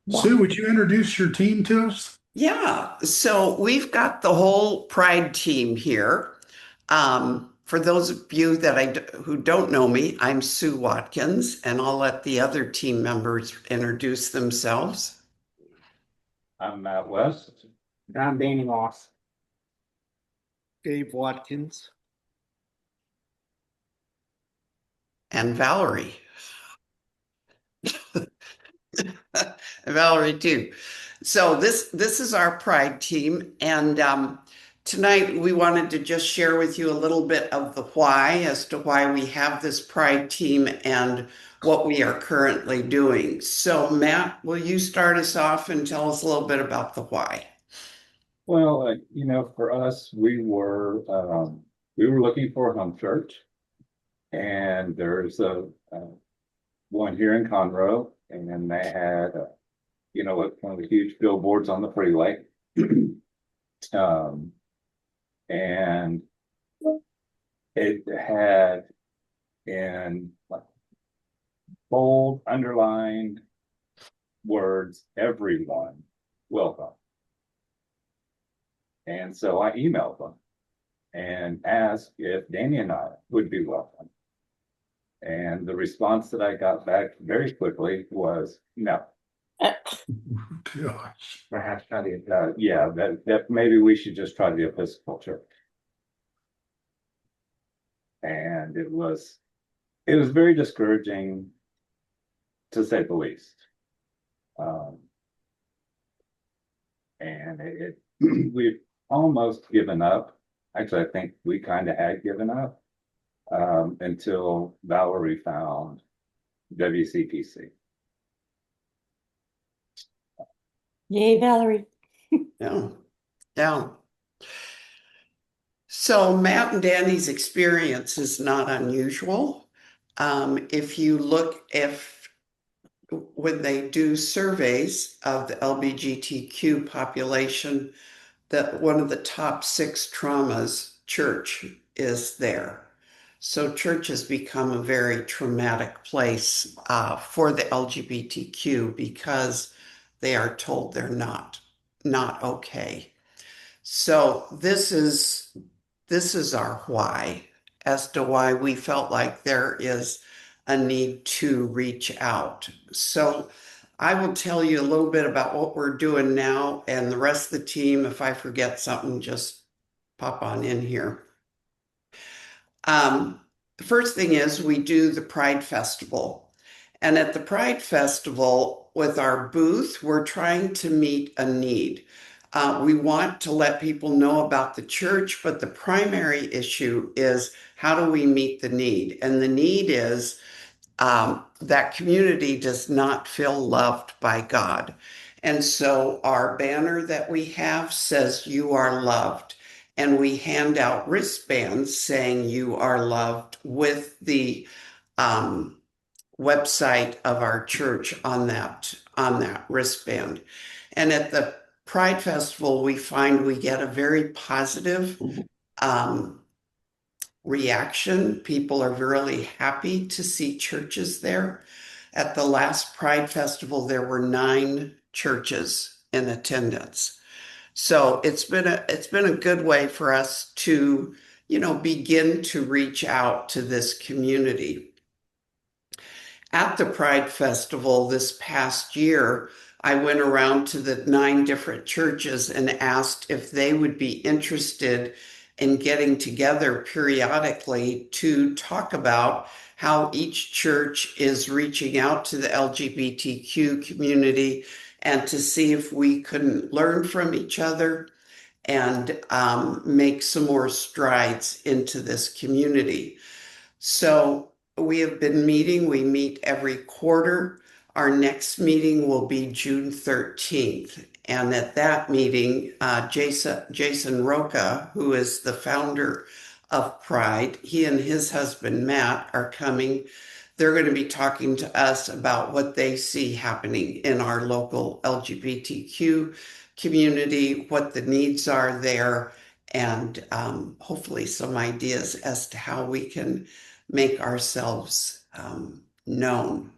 Sue, would you introduce your team to us? Yeah, so we've got the whole Pride team here. For those of you who don't know me, I'm Sue Watkins, and I'll let the other team members introduce themselves. I'm Matt West. I'm Danny Moss. Dave Watkins. And Valerie. Valerie too. So this is our Pride team, and tonight we wanted to just share with you a little bit of the why as to why we have this Pride team and what we are currently doing. So Matt, will you start us off and tell us a little bit about the why? For us, we were looking for a home church, and there's a one here in Conroe, and they had, one of the huge billboards on the freeway, um, and it had in like bold underlined words, everyone welcome. And so I emailed them and asked if Danny and I would be welcome. And the response that I got back very quickly was no. Gosh. Perhaps try the yeah, that maybe we should just try the Episcopal Church. And it was very discouraging, to say the least. Um, and we've almost given up. Actually, I think we kind of had given up until Valerie found WCPC. Yay, Valerie. Yeah. Yeah. So Matt and Danny's experience is not unusual. If you look, if when they do surveys of the LGBTQ population, that one of the top six traumas, church, is there. So church has become a very traumatic place for the LGBTQ because they are told they're not okay. So this is our why as to why we felt like there is a need to reach out. So I will tell you a little bit about what we're doing now, and the rest of the team, if I forget something, just pop on in here. The first thing is we do the Pride Festival. And at the Pride Festival, with our booth, we're trying to meet a need. We want to let people know about the church, but the primary issue is how do we meet the need? And the need is that community does not feel loved by God. And so our banner that we have says, "You are loved." And we hand out wristbands saying, "You are loved," with the um, website of our church on that wristband. And at the Pride Festival, we find we get a very positive um, reaction. People are really happy to see churches there. At the last Pride Festival, there were 9 churches in attendance. So it's been a good way for us to, begin to reach out to this community. At the Pride Festival this past year, I went around to the 9 different churches and asked if they would be interested in getting together periodically to talk about how each church is reaching out to the LGBTQ community and to see if we couldn't learn from each other and make some more strides into this community. So we have been meeting. We meet every quarter. Our next meeting will be June 13th. And at that meeting, Jason Roca, who is the founder of Pride, he and his husband Matt are coming. They're going to be talking to us about what they see happening in our local LGBTQ community, what the needs are there, and hopefully some ideas as to how we can make ourselves known.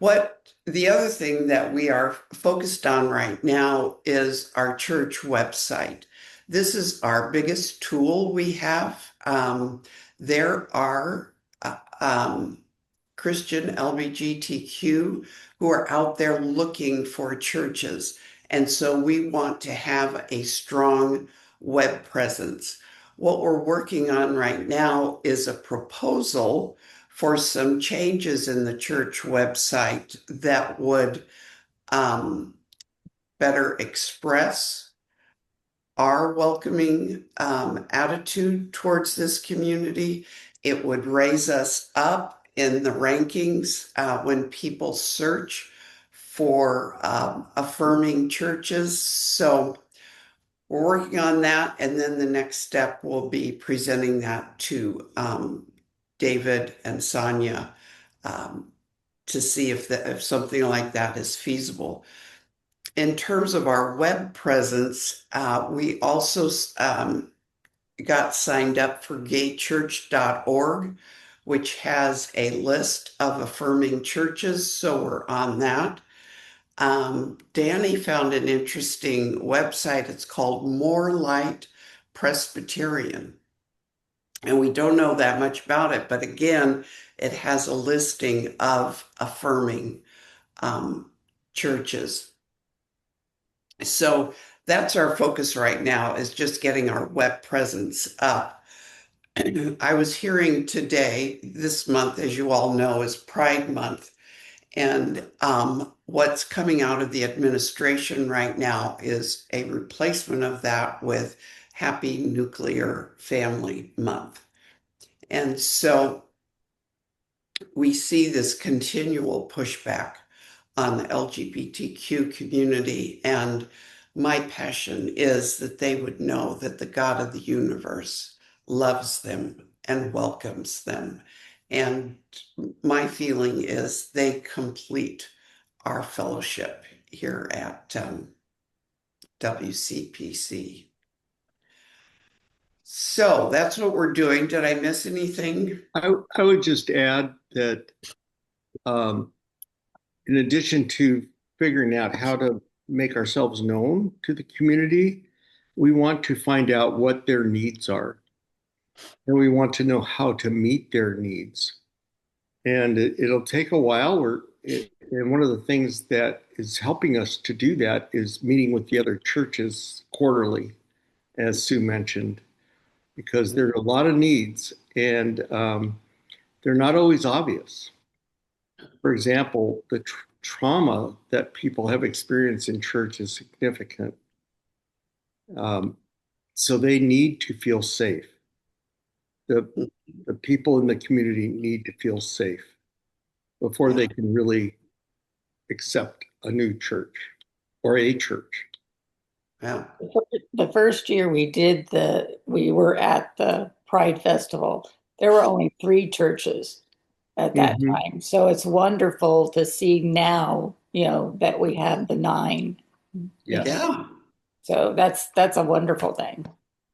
What the other thing that we are focused on right now is our church website. This is our biggest tool we have. There are Christian LGBTQ who are out there looking for churches. And so we want to have a strong web presence. What we're working on right now is a proposal for some changes in the church website that would better express our welcoming attitude towards this community. It would raise us up in the rankings when people search for affirming churches. So we're working on that. And then the next step will be presenting that to David and Sonia to see if something like that is feasible. In terms of our web presence, we also got signed up for gaychurch.org, which has a list of affirming churches. So we're on that. Danny found an interesting website. It's called More Light Presbyterian. And we don't know that much about it, but again, it has a listing of affirming churches. So that's our focus right now, is just getting our web presence up. I was hearing today, this month, as you all know, is Pride Month. And what's coming out of the administration right now is a replacement of that with Happy Nuclear Family Month. And so we see this continual pushback on the LGBTQ community. And my passion is that they would know that the God of the universe loves them and welcomes them. And my feeling is they complete our fellowship here at WCPC. So that's what we're doing. Did I miss anything? I would just add that in addition to figuring out how to make ourselves known to the community, we want to find out what their needs are. And we want to know how to meet their needs. And it'll take a while. And one of the things that is helping us to do that is meeting with the other churches quarterly, as Sue mentioned, because there are a lot of needs and they're not always obvious. For example, the trauma that people have experienced in church is significant. So they need to feel safe. The people in the community need to feel safe before they can really accept a new church or a church. Yeah. The first year we were at the Pride Festival, there were only 3 churches at that time. So it's wonderful to see now, that we have the 9. Yes. Yeah. So that's a wonderful thing.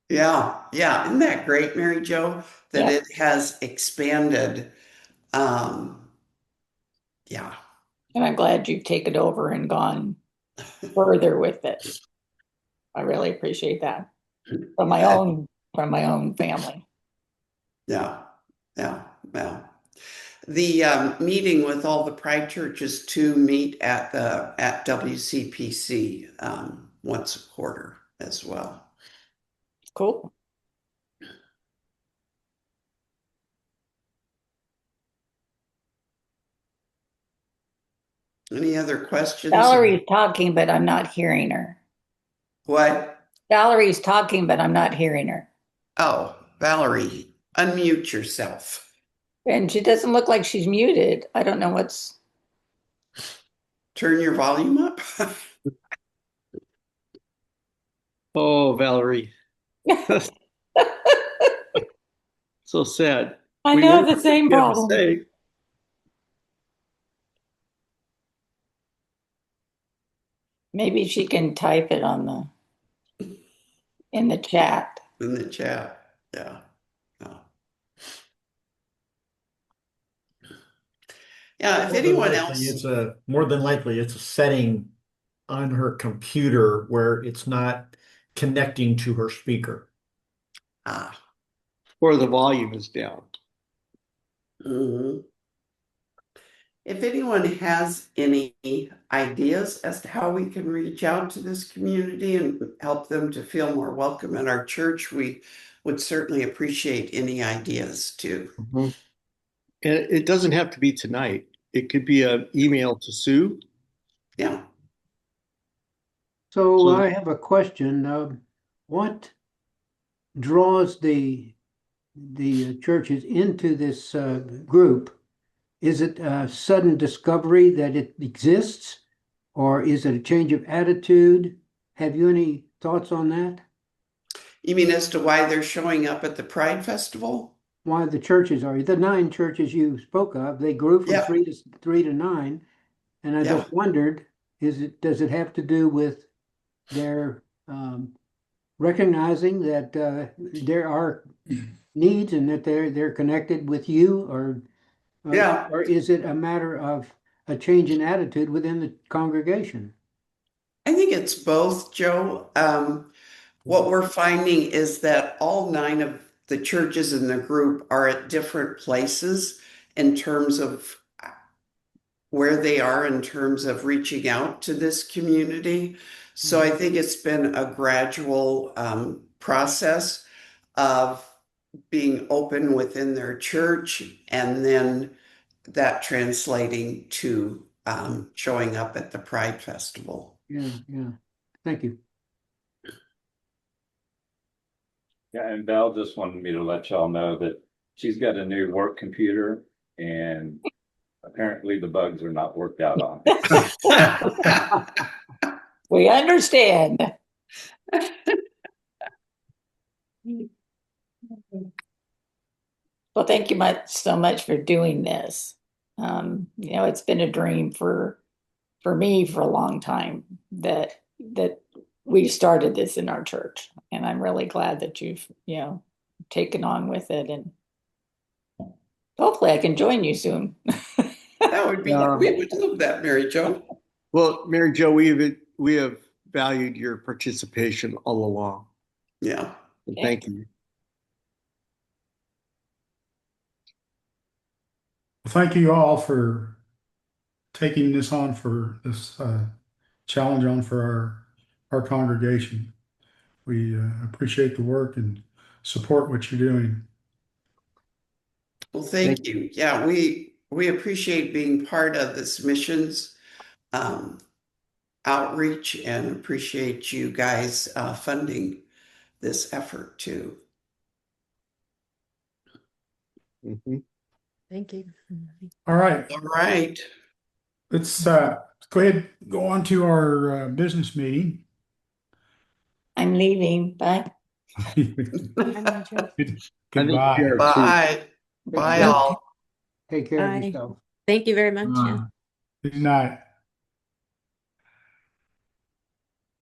Yeah. Yeah. Isn't that great, Mary Jo, that Yeah. it has expanded? Yeah. And I'm glad you've taken over and gone further with it. I really appreciate that from my own family. Yeah. Yeah. Yeah. The meeting with all the Pride churches to meet at WCPC once a quarter as well. Cool. Any other questions? Valerie's talking, but I'm not hearing her. What? Valerie's talking, but I'm not hearing her. Oh, Valerie, unmute yourself. And she doesn't look like she's muted. I don't know what's. Turn your volume up. Oh, Valerie. So sad. I We know were- the same we have a problem. say. Maybe she can type it in the chat. In the chat. Yeah. Yeah. Yeah, if More than anyone likely, else, It's more than likely, it's a setting on her computer where it's not connecting to her speaker. ah, Or the volume is down. mhm. If anyone has any ideas as to how we can reach out to this community and help them to feel more welcome at our church, we would certainly appreciate any ideas too. And it doesn't have to be tonight. It could be an email to Sue. Yeah. So So- I have a question. What draws the churches into this group? Is it a sudden discovery that it exists, or is it a change of attitude? Have you any thoughts on that? You mean as to why they're showing up at the Pride Festival? Why the churches are the 9 churches you spoke of? They grew from Yeah. 3 to 9, and I Yeah. just wondered: does it have to do with their recognizing that there are needs and that they're connected with you, Yeah. or is it a matter of a change in attitude within the congregation? I think it's both, Joe. What we're finding is that all 9 of the churches in the group are at different places in terms of where they are in terms of reaching out to this community. So I think it's been a gradual process of being open within their church and then that translating to showing up at the Pride Festival. Yeah, yeah. Thank you. Yeah, and Val just wanted me to let y'all know that she's got a new work computer and apparently the bugs are not worked out on. We understand. Well, thank you so much for doing this. It's been a dream for me for a long time that we started this in our church, and I'm really glad that you've taken on with it, and hopefully I can join you soon. That would be, we would love that, Mary Jo. Well, Mary Jo, we have valued your participation all along. Yeah. And thank you. Thank you all for taking this on for this challenge on for our congregation. We appreciate the work and support what you're doing. Well, thank you. Yeah, we appreciate being part of this missions outreach and appreciate you guys funding this effort too. Mhm. Thank you. All right, All right. let's go ahead and go on to our business meeting. I'm leaving. Bye. Goodbye. we are too. Bye. Bye all. Take care of Bye. yourself. Thank you very much. Yeah. Good night.